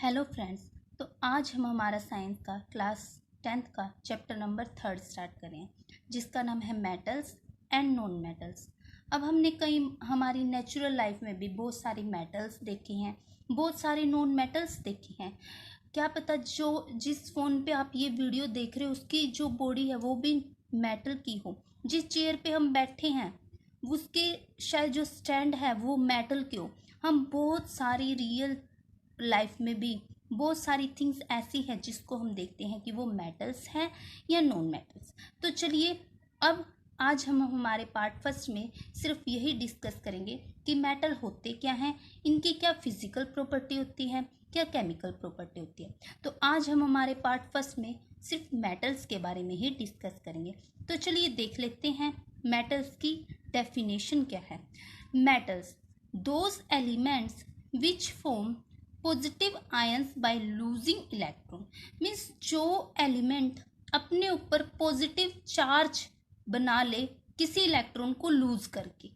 Hello friends. तो आज हम हमारा साइंस का क्लास 10th का चैप्टर नंबर 3 स्टार्ट करें, जिसका नाम है मेटल्स एंड नॉन मेटल्स। अब हमने कई हमारी नेचुरल लाइफ में भी बहुत सारी मेटल्स देखी हैं, बहुत सारे नॉन मेटल्स देखे हैं। क्या पता जो जिस फ़ोन पे आप ये वीडियो देख रहे हो उसकी जो बॉडी है वो भी मेटल की हो, जिस चेयर पे हम बैठे हैं उसके शायद जो स्टैंड है वो मेटल की हो। हम बहुत सारी रियल लाइफ में भी बहुत सारी थिंग्स ऐसी हैं जिसको हम देखते हैं कि वो मेटल्स हैं या नॉन मेटल्स। तो चलिए अब आज हम हमारे पार्ट फर्स्ट में सिर्फ यही डिस्कस करेंगे कि मेटल होते क्या हैं, इनकी क्या फिजिकल प्रॉपर्टी होती है, क्या केमिकल प्रॉपर्टी होती है। तो आज हम हमारे पार्ट फर्स्ट में सिर्फ मेटल्स के बारे में ही डिस्कस करेंगे। तो चलिए देख लेते हैं मेटल्स की डेफिनेशन क्या है। Metals those elements which form positive ions bye losing electron. Means जो एलिमेंट अपने ऊपर पॉजिटिव चार्ज बना ले किसी इलेक्ट्रॉन को लूज करके।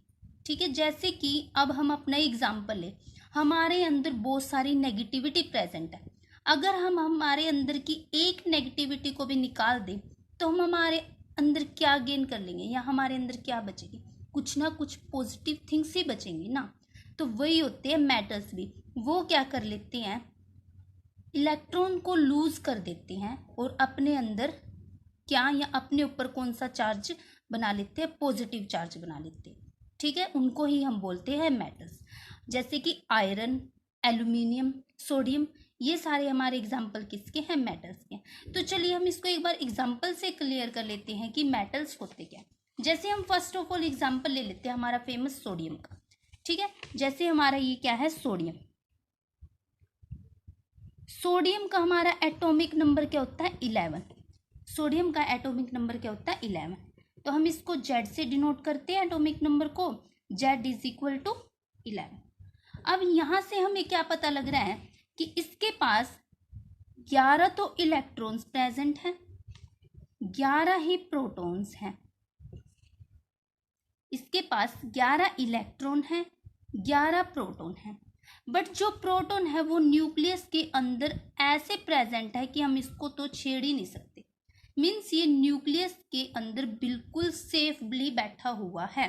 ठीक है, जैसे कि अब हम अपना एग्जांपल ले, हमारे अंदर बहुत सारी नेगेटिविटी प्रेजेंट है। अगर हम हमारे अंदर की एक नेगेटिविटी को भी निकाल दें तो हम हमारे अंदर क्या गेन कर लेंगे या हमारे अंदर क्या बचेगी, कुछ ना कुछ पॉजिटिव थिंग्स ही बचेंगी ना। तो वही होते हैं मेटल्स भी, वो क्या कर लेते हैं, इलेक्ट्रॉन को लूज कर देते हैं और अपने अंदर क्या या अपने ऊपर कौन सा चार्ज बना लेते हैं, पॉजिटिव चार्ज बना लेते हैं। ठीक है, उनको ही हम बोलते हैं मेटल्स। जैसे कि आयरन, एल्यूमिनियम, सोडियम, ये सारे हमारे एग्जाम्पल किसके हैं, मेटल्स के। तो चलिए हम इसको एक बार एग्जाम्पल से क्लियर कर लेते हैं कि मेटल्स होते क्या। जैसे हम फर्स्ट ऑफ ऑल एग्जाम्पल ले लेते हैं हमारा फेमस सोडियम का। ठीक है, जैसे हमारा ये क्या है, सोडियम। सोडियम का हमारा एटॉमिक नंबर क्या होता है, 11। सोडियम का एटॉमिक नंबर क्या होता है, 11। तो हम इसको Z से डिनोट करते हैं एटॉमिक नंबर को, Z इज इक्वल टू 11। अब यहाँ से हमें क्या पता लग रहा है कि इसके पास 11 तो इलेक्ट्रॉन्स प्रेजेंट हैं, 11 ही प्रोटॉन्स हैं। इसके पास 11 इलेक्ट्रॉन हैं, 11 प्रोटॉन हैं। बट जो प्रोटॉन है वो न्यूक्लियस के अंदर ऐसे प्रेजेंट है कि हम इसको तो छेड़ ही नहीं सकते। मीन्स ये न्यूक्लियस के अंदर बिल्कुल सेफली बैठा हुआ है।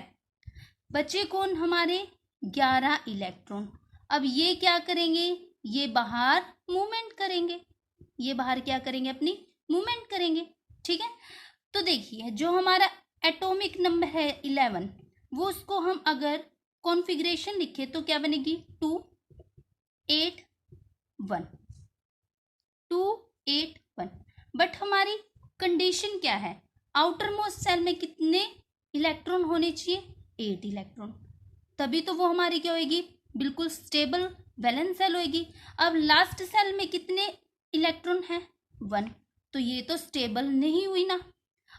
बचे कौन, हमारे 11 इलेक्ट्रॉन। अब ये क्या करेंगे, ये बाहर मूवमेंट करेंगे, ये बाहर क्या करेंगे, अपनी मूवमेंट करेंगे। ठीक है, तो देखिए जो हमारा एटॉमिक नंबर है 11, वो उसको हम अगर कॉन्फ़िगरेशन लिखे तो क्या बनेगी, 2 8 1, 2 8 1। बट हमारी कंडीशन क्या है, आउटर मोस्ट सेल में कितने इलेक्ट्रॉन होने चाहिए, 8 इलेक्ट्रॉन। तभी तो वो हमारी क्या होगी, बिल्कुल स्टेबल वैलेंस सेल होगी। अब लास्ट सेल में कितने इलेक्ट्रॉन हैं, 1। तो ये तो स्टेबल नहीं हुई ना।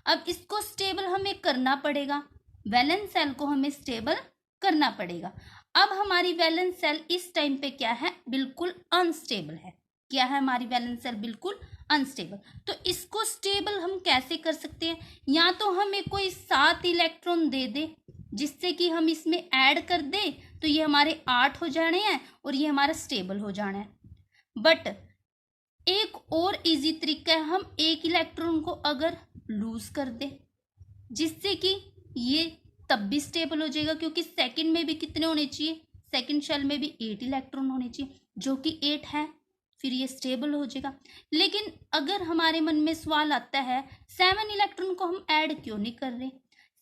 अब इसको स्टेबल हमें करना पड़ेगा, वैलेंस सेल को हमें स्टेबल करना पड़ेगा। अब हमारी वैलेंस सेल इस टाइम पे क्या है, बिल्कुल अनस्टेबल है। क्या है हमारी वैलेंस सेल, बिल्कुल अनस्टेबल। तो इसको स्टेबल हम कैसे कर सकते हैं, या तो हमें कोई 7 इलेक्ट्रॉन दे दे जिससे कि हम इसमें ऐड कर दे तो ये हमारे 8 हो जाने हैं और ये हमारा स्टेबल हो जाना है। बट एक और इजी तरीका है, हम एक इलेक्ट्रॉन को अगर लूज कर दे जिससे कि ये तब भी स्टेबल हो जाएगा, क्योंकि सेकंड में भी कितने होने चाहिए, सेकंड शेल में भी 8 इलेक्ट्रॉन होने चाहिए, जो कि 8 है, फिर ये स्टेबल हो जाएगा। लेकिन अगर हमारे मन में सवाल आता है 7 इलेक्ट्रॉन को हम ऐड क्यों नहीं कर रहे,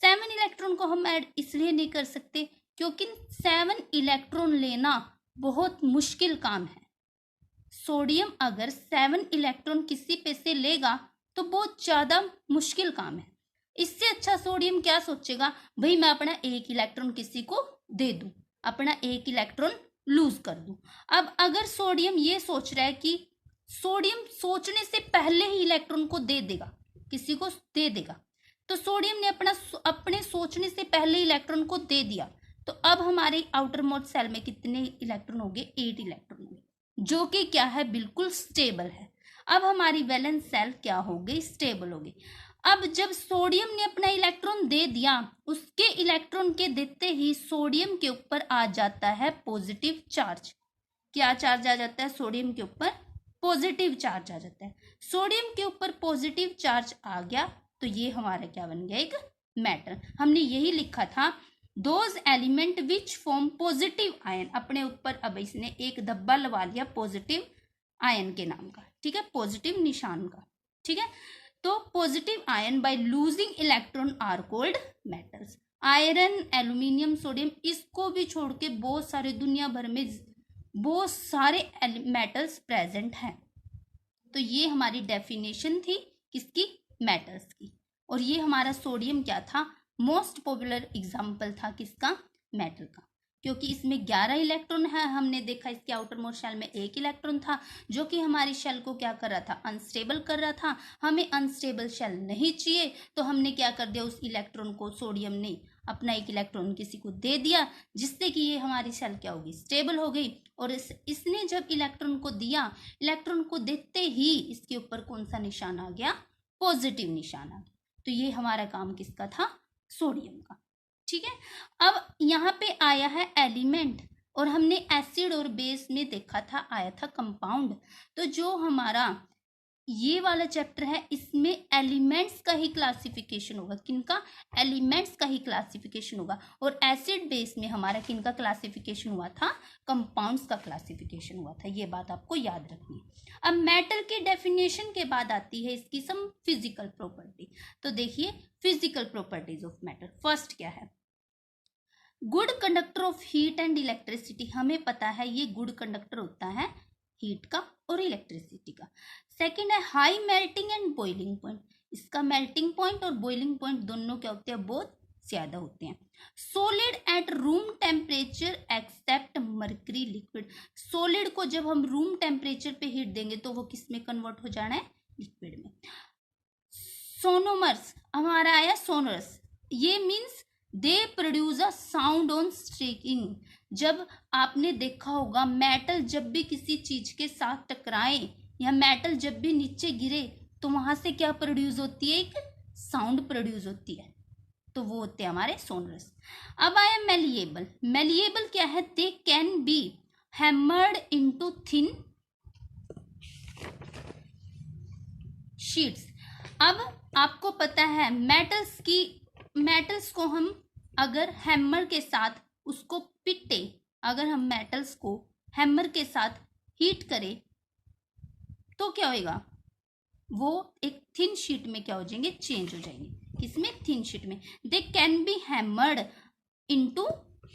7 इलेक्ट्रॉन को हम ऐड इसलिए नहीं कर सकते क्योंकि 7 इलेक्ट्रॉन लेना बहुत मुश्किल काम है। सोडियम अगर 7 इलेक्ट्रॉन किसी पे से लेगा तो बहुत ज़्यादा मुश्किल काम है। इससे अच्छा सोडियम क्या सोचेगा, भाई मैं अपना एक इलेक्ट्रॉन किसी को दे दूं, अपना एक इलेक्ट्रॉन लूज कर दूं। अब अगर सोडियम ये सोच रहा है कि सोडियम सोचने से पहले ही इलेक्ट्रॉन को दे देगा, किसी को दे देगा, तो सोडियम ने अपने सोचने से पहले इलेक्ट्रॉन को दे दिया। तो अब हमारे आउटर मोस्ट सेल में कितने इलेक्ट्रॉन हो गए, 8 इलेक्ट्रॉन हो गए, जो कि क्या है, बिल्कुल स्टेबल है। अब हमारी वैलेंस सेल क्या हो गई, स्टेबल हो गई। अब जब सोडियम ने अपना इलेक्ट्रॉन दे दिया, उसके इलेक्ट्रॉन के देते ही सोडियम के ऊपर आ जाता है पॉजिटिव चार्ज। क्या चार्ज आ जाता है सोडियम के ऊपर, पॉजिटिव चार्ज आ जाता है। सोडियम के ऊपर पॉजिटिव चार्ज आ गया तो ये हमारा क्या बन गया, एक मेटल। हमने यही लिखा था, those element which form positive ion. अपने ऊपर अब इसने एक धब्बा लगा लिया पॉजिटिव आयन के नाम का, ठीक है, पॉजिटिव निशान का, ठीक है। तो positive ion by losing electron are called metals. Iron, aluminium, sodium, इसको भी छोड़ के बहुत सारे दुनिया भर में बहुत सारे मेटल्स प्रेजेंट हैं। तो ये हमारी डेफिनेशन थी किसकी, मेटल्स की। और ये हमारा सोडियम क्या था, मोस्ट पॉपुलर एग्जाम्पल था किसका, मेटल का, क्योंकि इसमें 11 इलेक्ट्रॉन है। हमने देखा इसके आउटर मोस्ट शेल में 1 इलेक्ट्रॉन था, जो कि हमारी शेल को क्या कर रहा था, अनस्टेबल कर रहा था। हमें अनस्टेबल शेल नहीं चाहिए, तो हमने क्या कर दिया, उस इलेक्ट्रॉन को, सोडियम ने अपना 1 इलेक्ट्रॉन किसी को दे दिया, जिससे कि ये हमारी शेल क्या होगी, स्टेबल हो गई। और इसने जब इलेक्ट्रॉन को दिया, इलेक्ट्रॉन को देते ही इसके ऊपर कौन सा निशान आ गया, पॉजिटिव निशान आ गया। तो ये हमारा काम किसका था, सोडियम का, ठीक है। अब यहाँ पे आया है एलिमेंट, और हमने एसिड और बेस में देखा था, आया था कंपाउंड। तो जो हमारा ये वाला चैप्टर है, इसमें एलिमेंट्स का ही क्लासिफिकेशन होगा। किनका, एलिमेंट्स का ही क्लासिफिकेशन होगा। और एसिड बेस में हमारा किनका क्लासिफिकेशन हुआ था, कंपाउंड्स का क्लासिफिकेशन हुआ था। ये बात आपको याद रखनी है। अब मेटल के डेफिनेशन के बाद आती है इसकी सम फिजिकल प्रॉपर्टी। तो देखिए physical properties of metal. First क्या है, good conductor of heat and electricity. हमें पता है ये गुड कंडक्टर होता है हीट का और इलेक्ट्रिसिटी का। सेकंड है high melting and boiling point. इसका मेल्टिंग पॉइंट और बॉइलिंग पॉइंट दोनों क्या होते हैं, बहुत ज्यादा होते हैं। Solid at room temperature except mercury liquid. Solid को जब हम रूम टेम्परेचर पे हीट देंगे तो वो किस में कन्वर्ट हो जाना है, लिक्विड में। सोनोमर्स, हमारा आया सोनरस, ये means they produce a sound on striking. जब आपने देखा होगा मेटल जब भी किसी चीज के साथ टकराए या मेटल जब भी नीचे गिरे तो वहां से क्या प्रोड्यूस होती है, एक साउंड प्रोड्यूस होती है, तो वो होते हैं हमारे सोनरस। अब आया मेलिएबल। मेलिएबल क्या है, दे can B hammered into thin sheets. अब आपको पता है मेटल्स को हम अगर हैमर के साथ उसको पिटे, अगर हम मेटल्स को हैमर के साथ हीट करें तो क्या होएगा, वो एक थिन शीट में क्या हो जाएंगे, चेंज हो जाएंगे। किसमें, थिन शीट में। दे can B hammered into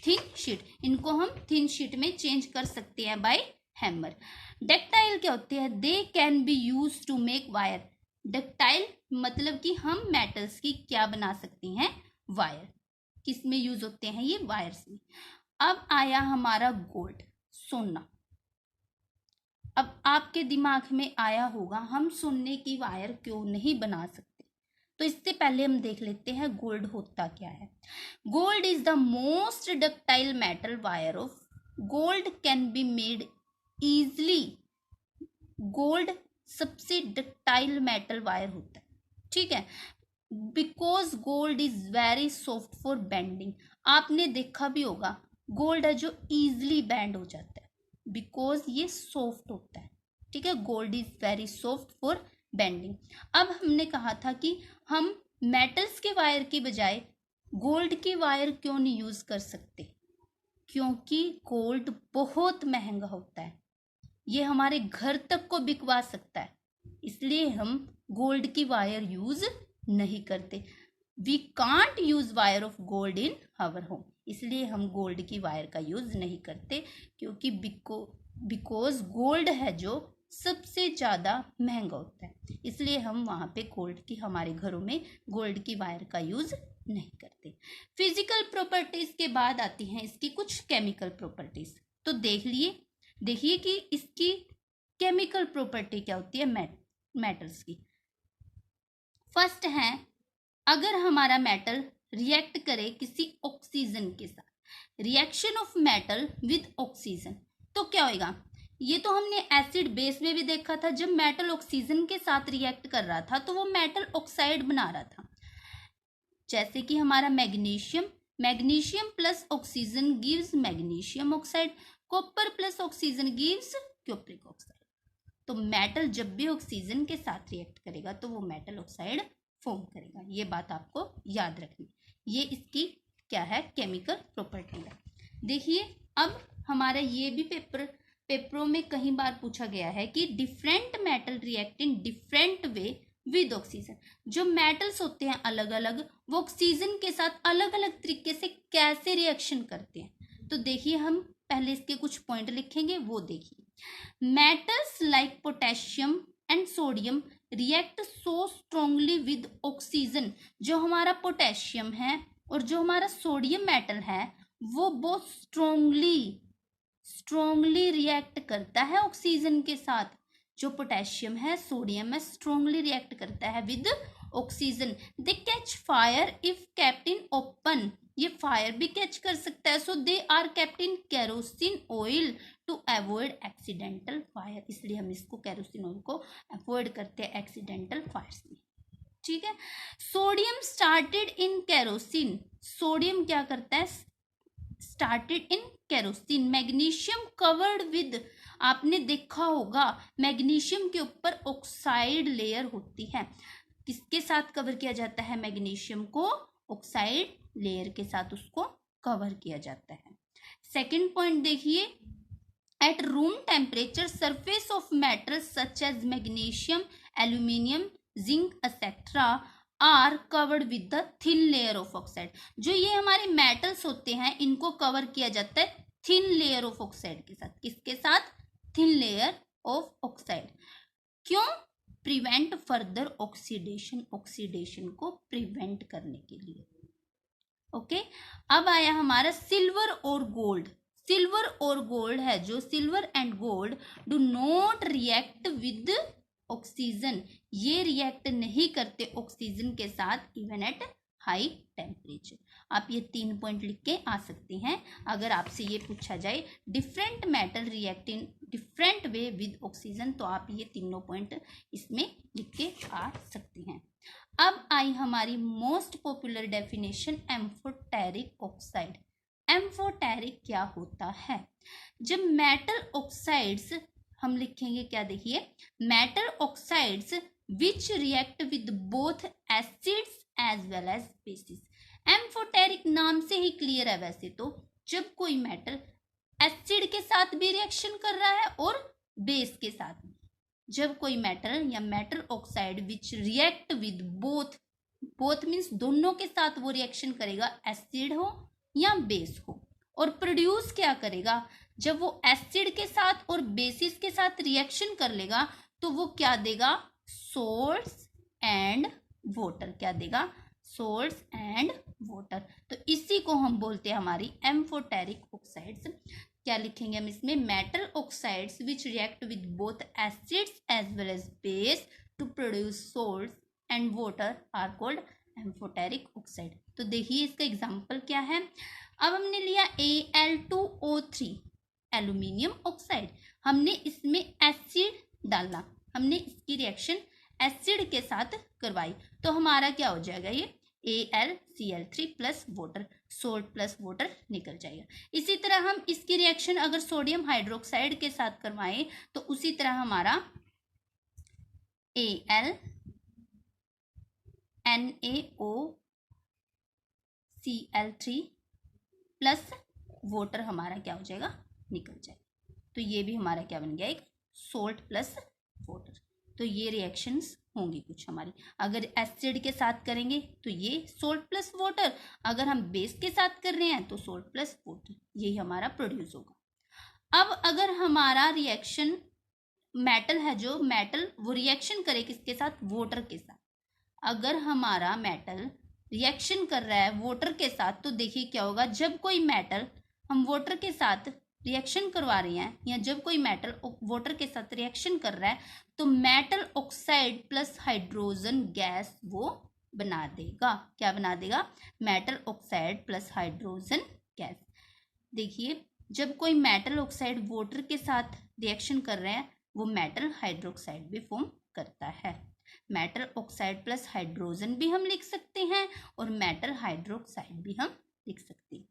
thin sheet. इनको हम थिन शीट में चेंज कर सकते हैं बाय हैमर। डक्टाइल क्या होते हैं, they can be use to make wire. Ductile मतलब कि हम मेटल्स की क्या बना सकते हैं, वायर। किस में यूज होते हैं ये, वायर्स में। अब आया हमारा गोल्ड, सोना। अब आपके दिमाग में आया होगा हम सोने की वायर क्यों नहीं बना सकते, तो इससे पहले हम देख लेते हैं गोल्ड होता क्या है। Gold is the most ductile metal wire of. Gold can be made easily. Gold सबसे डक्टाइल मेटल वायर होता है, ठीक है, because gold is very soft for bending. आपने देखा भी होगा गोल्ड है जो इजिली बेंड हो जाता है, बिकॉज ये सॉफ्ट होता है, ठीक है। Gold is very soft for bending. अब हमने कहा था कि हम मेटल्स के वायर के बजाय गोल्ड की वायर क्यों नहीं यूज कर सकते, क्योंकि गोल्ड बहुत महंगा होता है, ये हमारे घर तक को बिकवा सकता है, इसलिए हम गोल्ड की वायर यूज नहीं करते। We can't use wire of gold in our home, इसलिए हम गोल्ड की वायर का यूज नहीं करते, क्योंकि बिकॉज गोल्ड है जो सबसे ज़्यादा महंगा होता है, इसलिए हम वहाँ पे गोल्ड की, हमारे घरों में गोल्ड की वायर का यूज नहीं करते। फिजिकल प्रॉपर्टीज के बाद आती हैं इसकी कुछ केमिकल प्रॉपर्टीज। तो देखिए कि इसकी केमिकल प्रॉपर्टी क्या होती है मेटल्स की। फर्स्ट है, अगर हमारा मेटल रिएक्ट करे किसी ऑक्सीजन के साथ, reaction of metal with oxygen, तो क्या होगा। ये तो हमने एसिड बेस में भी देखा था, जब मेटल ऑक्सीजन के साथ रिएक्ट कर रहा था तो वो मेटल ऑक्साइड बना रहा था। जैसे कि हमारा magnesium plus oxygen gives magnesium oxide, copper plus oxygen gives cupric oxide. तो मेटल जब भी ऑक्सीजन के साथ रिएक्ट करेगा तो वो मेटल ऑक्साइड फॉर्म करेगा। ये बात आपको याद रखनी, ये इसकी क्या है, केमिकल प्रॉपर्टी है। देखिए अब हमारा ये भी पेपरों में कई बार पूछा गया है कि different metal react in different way with oxygen. जो मेटल्स होते हैं अलग अलग, वो ऑक्सीजन के साथ अलग अलग तरीके से कैसे रिएक्शन करते हैं। तो देखिए हम पहले इसके कुछ पॉइंट लिखेंगे, वो देखिए। Metals like potassium and sodium react so strongly with oxygen. जो हमारा पोटेशियम है और जो हमारा सोडियम मेटल है वो बहुत स्ट्रॉन्गली रिएक्ट करता है ऑक्सीजन के साथ। जो पोटेशियम है, सोडियम है, स्ट्रॉन्गली रिएक्ट करता है with oxygen. They catch fire if kept in open. ये फायर भी कैच कर सकता है। So they are kept in kerosene oil to avoid accidental fire. इसलिए हम इसको केरोसिन ऑयल को अवॉइड करते हैं एक्सीडेंटल फायर में। ठीक है। Sodium started in kerosene. Sodium क्या करता है, started in kerosene. Magnesium covered with, आपने देखा होगा मैग्नीशियम के ऊपर ऑक्साइड लेयर होती है। किसके साथ कवर किया जाता है मैग्नीशियम को, ऑक्साइड लेयर के साथ उसको कवर किया जाता है। सेकंड पॉइंट देखिए, at room temperature surface of metals such as magnesium, aluminium, zinc etcetera are covered with the thin layer of oxide. जो ये हमारे मेटल्स होते हैं इनको कवर किया जाता है थिन लेयर ऑफ ऑक्साइड के साथ। किसके साथ, थिन लेयर ऑफ ऑक्साइड। क्यों, प्रिवेंट फर्दर ऑक्सीडेशन, ऑक्सीडेशन को प्रिवेंट करने के लिए। ओके। अब आया हमारा सिल्वर और गोल्ड। सिल्वर और गोल्ड है जो, silver and gold do not react with oxygen. ये रिएक्ट नहीं करते ऑक्सीजन के साथ इवन एट हाई टेम्परेचर। आप ये 3 पॉइंट लिख के आ सकते हैं अगर आपसे ये पूछा जाए different metal react in different way with oxygen, तो आप ये तीनों पॉइंट इसमें लिख के आ सकते हैं। अब आई हमारी most popular definition, amphoteric oxide. Amphoteric क्या होता है, जब मेटल ऑक्साइड्स, हम लिखेंगे क्या, देखिए, metal oxides which react with both acids as well as bases. Amphoteric नाम से ही क्लियर है वैसे तो, जब कोई मेटल एसिड के साथ भी रिएक्शन कर रहा है और बेस के साथ भी। जब कोई मेटल या metal oxide which react with both means दोनों के साथ वो रिएक्शन करेगा, एसिड हो या बेस हो, और प्रोड्यूस क्या करेगा, जब वो एसिड के साथ और बेसिस के साथ रिएक्शन कर लेगा तो वो क्या देगा, सोल्ट्स एंड वाटर। क्या देगा, सोल्ट्स एंड वाटर। तो इसी को हम बोलते हैं हमारी एम्फोटेरिक ऑक्साइड्स। क्या लिखेंगे हम इसमें, metal oxides which react with both acids as well as base to produce salts and water are called amphoteric oxide. तो देखिए इसका एग्जाम्पल क्या है। अब हमने लिया Al2O3 एल्यूमिनियम ऑक्साइड। हमने इसमें एसिड डाला, हमने इसकी रिएक्शन एसिड के साथ करवाई, तो हमारा क्या हो जाएगा, ये AlCl3 plus water, salt plus water निकल जाएगा। इसी तरह हम इसकी रिएक्शन अगर सोडियम हाइड्रोक्साइड के साथ करवाएं तो उसी तरह हमारा AlNaOCl3 प्लस वाटर हमारा क्या हो जाएगा, निकल जाएगा। तो ये भी हमारा क्या बन गया, एक सोल्ट प्लस वाटर। तो ये रिएक्शंस होंगी कुछ हमारी। अगर एसिड के साथ करेंगे तो ये सोल्ट प्लस वाटर, अगर हम बेस के साथ कर रहे हैं तो सोल्ट प्लस वाटर, यही हमारा प्रोड्यूस होगा। अब अगर हमारा रिएक्शन मेटल है, जो मेटल वो रिएक्शन करे किसके साथ, वाटर के साथ। अगर हमारा मेटल रिएक्शन कर रहा है वाटर के साथ, तो देखिए क्या होगा, जब कोई मेटल हम वाटर के साथ रिएक्शन करवा रहे हैं या जब कोई मेटल वाटर के साथ रिएक्शन कर रहा है तो metal oxide plus hydrogen gas वो बना देगा। क्या बना देगा, metal oxide plus hydrogen gas. देखिए जब कोई मेटल ऑक्साइड वाटर के साथ रिएक्शन कर रहे हैं वो मेटल हाइड्रोक्साइड भी फॉर्म करता है। मेटल ऑक्साइड प्लस हाइड्रोजन भी हम लिख सकते हैं और मेटल हाइड्रोक्साइड भी हम लिख सकते हैं।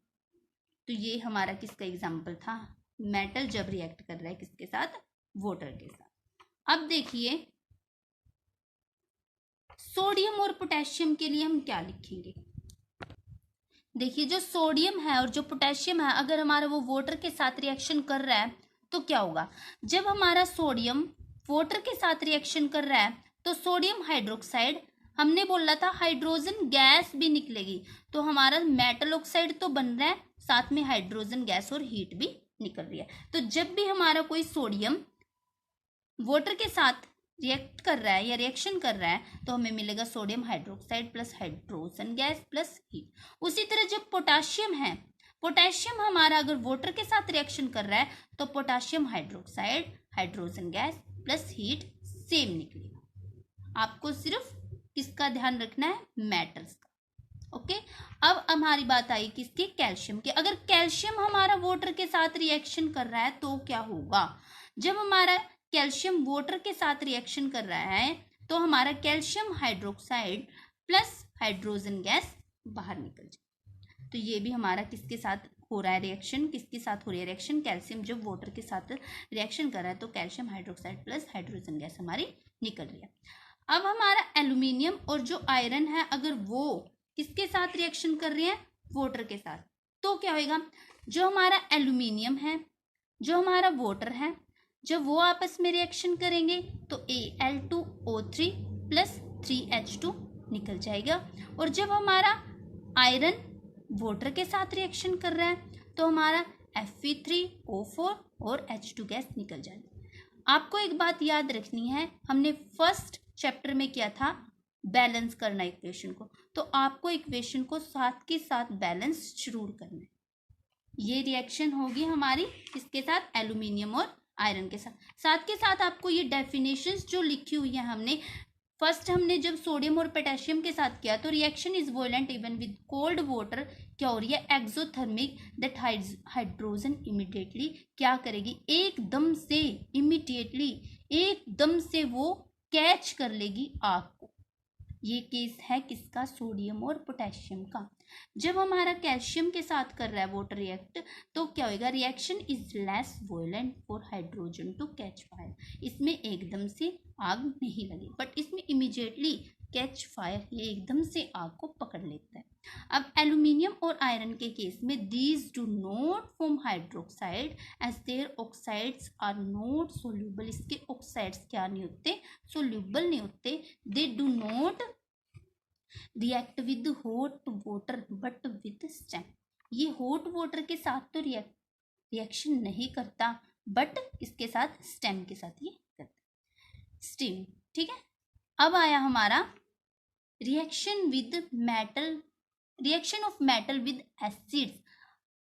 तो ये हमारा किसका एग्जाम्पल था, मेटल जब रिएक्ट कर रहा है किसके साथ, वाटर के साथ। अब देखिए सोडियम और पोटेशियम के लिए हम क्या लिखेंगे। देखिए जो सोडियम है और जो पोटेशियम है, अगर हमारा वो वाटर के साथ रिएक्शन कर रहा है तो क्या होगा। जब हमारा सोडियम वाटर के साथ रिएक्शन कर रहा है तो सोडियम हाइड्रोक्साइड, हमने बोला था हाइड्रोजन गैस भी निकलेगी, तो हमारा मेटल ऑक्साइड तो बन रहा है, साथ में हाइड्रोजन गैस और हीट भी निकल रही है। तो जब भी हमारा कोई सोडियम वाटर के साथ रिएक्ट कर रहा है या रिएक्शन कर रहा है तो हमें मिलेगा sodium hydroxide plus hydrogen gas plus heat. उसी तरह जब पोटाशियम है, पोटेशियम हमारा अगर वाटर के साथ रिएक्शन कर रहा है तो potassium hydroxide hydrogen gas plus heat same निकलेगा। आपको सिर्फ किसका ध्यान रखना है, मेटल्स का। ओके, अब हमारी बात आई किसकी, कैल्शियम की। अगर कैल्शियम हमारा वाटर के साथ रिएक्शन कर रहा है तो क्या होगा। जब हमारा कैल्शियम वाटर के साथ रिएक्शन कर रहा है तो हमारा calcium hydroxide plus hydrogen gas बाहर निकल जाए। तो ये भी हमारा किसके साथ हो रहा है रिएक्शन, किसके साथ हो रही है रिएक्शन, कैल्शियम जब वाटर के साथ रिएक्शन कर रहा है तो calcium hydroxide plus hydrogen gas हमारी निकल रही है। अब हमारा एल्यूमिनियम और जो आयरन है, अगर वो किसके साथ रिएक्शन कर रहे हैं, वाटर के साथ, तो क्या होगा। जो हमारा एल्यूमिनियम है, जो हमारा वाटर है, जब वो आपस में रिएक्शन करेंगे तो Al2O3 प्लस 3H2 निकल जाएगा। और जब हमारा आयरन वाटर के साथ रिएक्शन कर रहा है तो हमारा Fe3O4 और H2 गैस निकल जाएगी। आपको एक बात याद रखनी है, हमने फर्स्ट चैप्टर में किया था बैलेंस करना इक्वेशन को, तो आपको इक्वेशन को साथ के साथ बैलेंस जरूर करना है। ये रिएक्शन होगी हमारी किसके साथ, एल्यूमिनियम और आयरन के साथ के साथ आपको ये डेफिनेशंस जो लिखी हुई है हमने, फर्स्ट हमने जब सोडियम और पोटेशियम के साथ किया तो reaction is violent even with cold water, क्या हो रही है, एक्सोथर्मिक, दैट हाइड्रोजन इमीडिएटली क्या करेगी, एकदम से, इमीडिएटली एकदम से वो कैच कर लेगी आग को। ये केस है किसका, सोडियम और पोटेशियम का। जब हमारा कैल्शियम के साथ कर रहा है वाटर रिएक्ट तो क्या होगा, reaction is less violent for hydrogen to catch fire, इसमें एकदम से आग नहीं लगी, बट इसमें इमीडिएटली कैच फायर, ये एकदम से आग को पकड़ लेता है। अब एल्यूमिनियम और आयरन के केस में these do not form hydroxide as their oxides are not soluble, इसके ऑक्साइड्स क्या नहीं होते, सोल्यूबल नहीं होते। They do not react with hot water but with steam, ये हॉट वाटर के साथ तो रिएक्शन नहीं करता, बट इसके साथ स्टेम के साथ ये करता, स्टीम। ठीक है, अब आया हमारा reaction with metal, reaction of metal with acids.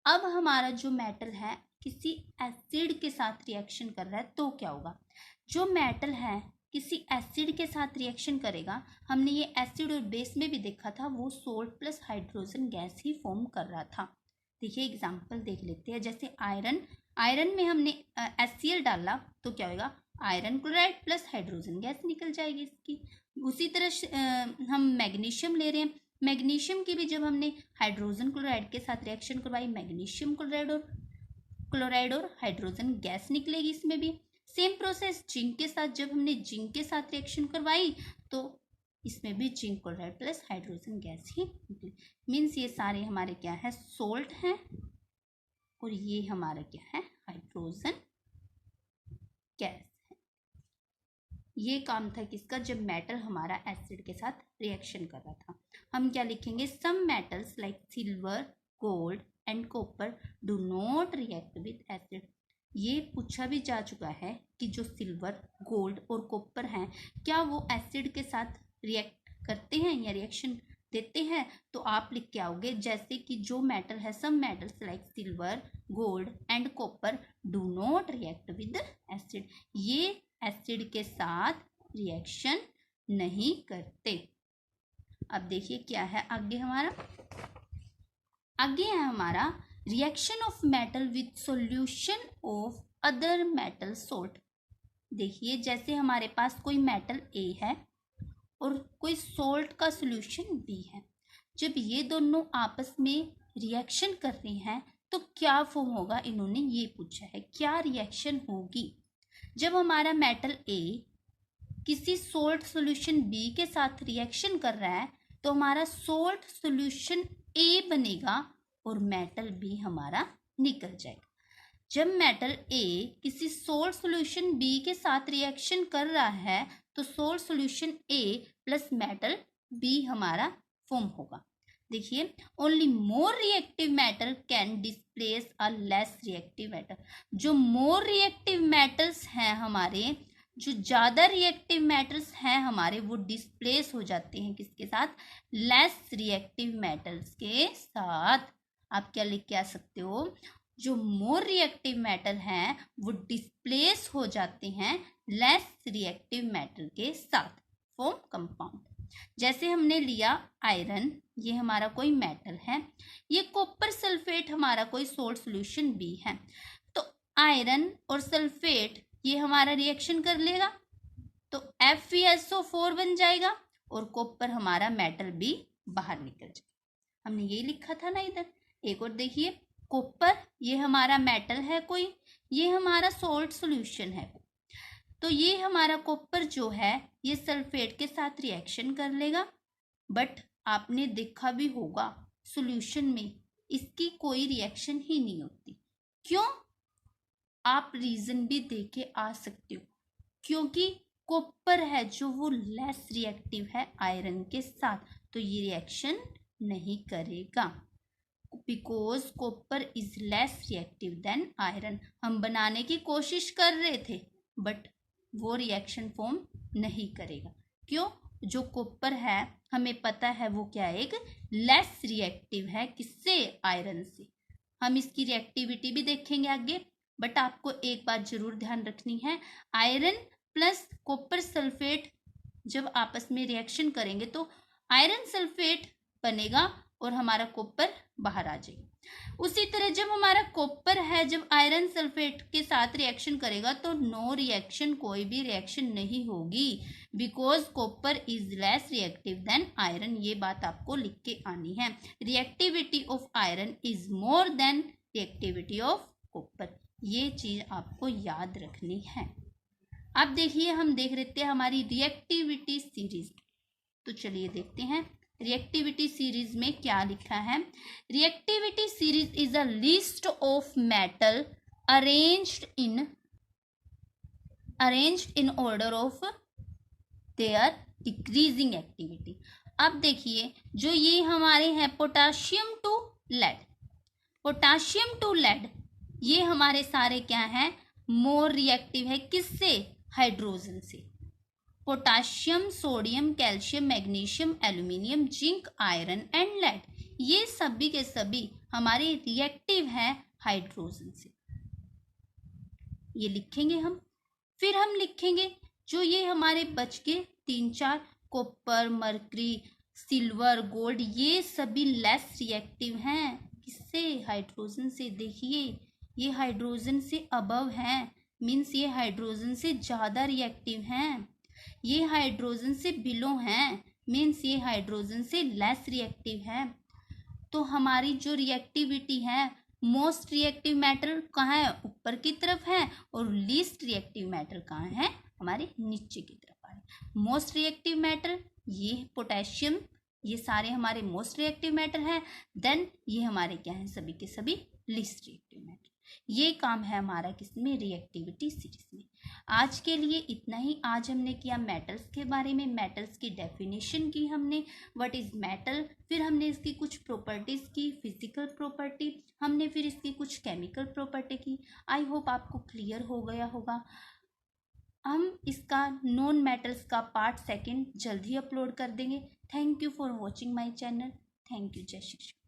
अब हमारा जो मेटल है किसी एसिड के साथ रिएक्शन कर रहा है तो क्या होगा, जो मेटल है किसी एसिड के साथ रिएक्शन करेगा, हमने ये एसिड और बेस में भी देखा था, वो सोल्ट प्लस हाइड्रोजन गैस ही फॉर्म कर रहा था। देखिए एग्जांपल देख लेते हैं, जैसे आयरन में हमने HCl डाला तो क्या होगा, iron chloride plus hydrogen gas निकल जाएगी इसकी। उसी तरह हम मैग्नीशियम ले रहे हैं, मैग्नीशियम की भी जब हमने हाइड्रोजन क्लोराइड के साथ रिएक्शन करवाई, मैग्नीशियम क्लोराइड और हाइड्रोजन गैस निकलेगी इसमें भी। सेम प्रोसेस जिंक के साथ, जब हमने जिंक के साथ रिएक्शन करवाई तो इसमें भी zinc chloride plus hydrogen gas ही निकली। मीन्स ये सारे हमारे क्या है, सोल्ट हैं, और ये हमारा क्या है, हाइड्रोजन गैस है। ये काम था किसका, जब मेटल हमारा एसिड के साथ रिएक्शन कर रहा था। हम क्या लिखेंगे, some metals like silver, gold and copper do not react with acid. ये पूछा भी जा चुका है कि जो सिल्वर, गोल्ड और कॉपर हैं क्या वो एसिड के साथ रिएक्ट करते हैं या रिएक्शन देते हैं, तो आप लिख के आओगे जैसे कि जो मेटल है, some metals like silver, gold and copper do not react with acid, ये एसिड के साथ रिएक्शन नहीं करते। अब देखिए क्या है आगे हमारा, आगे है हमारा reaction of metal with solution of other metal salt. देखिए जैसे हमारे पास कोई मेटल A है और कोई सोल्ट का सॉल्यूशन B है, जब ये दोनों आपस में रिएक्शन कर रहे हैं तो क्या फॉर्म होगा, इन्होंने ये पूछा है क्या रिएक्शन होगी। जब हमारा मेटल A किसी सोल्ट सॉल्यूशन बी के साथ रिएक्शन कर रहा है तो हमारा सोल्ट सॉल्यूशन ए बनेगा और मेटल बी हमारा निकल जाएगा। जब मेटल ए किसी सोल्ट सॉल्यूशन बी के साथ रिएक्शन कर रहा है तो सोल्ट सॉल्यूशन ए प्लस मेटल बी हमारा फॉर्म होगा। देखिए, only more reactive metal can displace a less reactive metal. जो मोर रिएक्टिव मेटल्स हैं हमारे, जो ज़्यादा रिएक्टिव मेटल्स हैं हमारे, वो डिस्प्लेस हो जाते हैं किसके साथ? लेस रिएक्टिव मेटल्स के साथ। आप क्या लिख के आ सकते हो? जो मोर रिएक्टिव मेटल हैं वो डिस्प्लेस हो जाते हैं लेस रिएक्टिव मेटल के साथ, फॉर्म कंपाउंड। जैसे हमने लिया आयरन, ये हमारा कोई मेटल है, ये कॉपर सल्फेट हमारा कोई सोल्ट सॉल्यूशन बी है, तो आयरन और सल्फेट ये हमारा रिएक्शन कर लेगा तो FeSO4 बन जाएगा और कॉपर हमारा मेटल बी बाहर निकल जाएगा। हमने यही लिखा था ना इधर। एक और देखिए, कॉपर ये हमारा मेटल है कोई, ये हमारा सोल्ट सॉल्यूशन है, तो ये हमारा कॉपर जो है ये सल्फेट के साथ रिएक्शन कर लेगा, बट आपने देखा भी होगा सॉल्यूशन में इसकी कोई रिएक्शन ही नहीं होती। क्यों? आप रीजन भी दे के आ सकते हो, क्योंकि कॉपर है जो वो लेस रिएक्टिव है आयरन के साथ, तो ये रिएक्शन नहीं करेगा because copper is less reactive than iron. हम बनाने की कोशिश कर रहे थे बट वो रिएक्शन फॉर्म नहीं करेगा। क्यों? जो कॉपर है हमें पता है वो क्या है, एक लेस रिएक्टिव है, किससे? आयरन से। हम इसकी रिएक्टिविटी भी देखेंगे आगे, बट आपको एक बात जरूर ध्यान रखनी है, आयरन प्लस कॉपर सल्फेट जब आपस में रिएक्शन करेंगे तो आयरन सल्फेट बनेगा और हमारा कॉपर बाहर आ जाएगा। उसी तरह जब हमारा कॉपर है जब आयरन सल्फेट के साथ रिएक्शन करेगा तो नो रिएक्शन, कोई भी रिएक्शन नहीं होगी because copper is less reactive than iron. ये बात आपको लिख के आनी है। Reactivity of iron is more than reactivity of copper, ये चीज आपको याद रखनी है। अब देखिए, हम देख रहे थे हमारी रिएक्टिविटी सीरीज, तो चलिए देखते हैं रिएक्टिविटी सीरीज में क्या लिखा है। Reactivity series is a list of metal arranged in order of their decreasing activity. अब देखिए, जो ये हमारे हैं potassium to lead, potassium to lead ये हमारे सारे क्या हैं? मोर रिएक्टिव है, किससे? हाइड्रोजन से। Potassium, sodium, calcium, magnesium, aluminium, zinc, iron and lead, ये सभी के सभी हमारे रिएक्टिव हैं हाइड्रोजन से। ये लिखेंगे हम। फिर हम लिखेंगे जो ये हमारे बच के 3-4 कॉपर, मरकरी, सिल्वर, गोल्ड, ये सभी लेस रिएक्टिव हैं, किससे? हाइड्रोजन से। देखिए, ये हाइड्रोजन से अबव हैं, मीन्स ये हाइड्रोजन से ज़्यादा रिएक्टिव हैं। ये हाइड्रोजन से बिलो हैं, मीन्स ये हाइड्रोजन से लेस रिएक्टिव है। तो हमारी जो रिएक्टिविटी है, मोस्ट रिएक्टिव मेटल कहाँ है? ऊपर की तरफ है, और लीस्ट रिएक्टिव मेटल कहाँ है? हमारे नीचे की तरफ आ रहे। मोस्ट रिएक्टिव मेटल ये पोटेशियम, ये सारे हमारे मोस्ट रिएक्टिव मेटल हैं। देन ये हमारे क्या हैं? सभी के सभी लीस्ट रिएक्टिव मेटल। ये काम है हमारा किसमें? रिएक्टिविटी सीरीज में। आज के लिए इतना ही। आज हमने किया मेटल्स के बारे में, मेटल्स की डेफिनेशन की हमने, व्हाट इज मेटल, फिर हमने इसकी कुछ प्रॉपर्टीज की, फिजिकल प्रॉपर्टी, हमने फिर इसकी कुछ केमिकल प्रॉपर्टी की। आई होप आपको क्लियर हो गया होगा। हम इसका नॉन मेटल्स का पार्ट 2 जल्द ही अपलोड कर देंगे। Thank you for watching my channel. Thank you. जय श्री कृष्ण।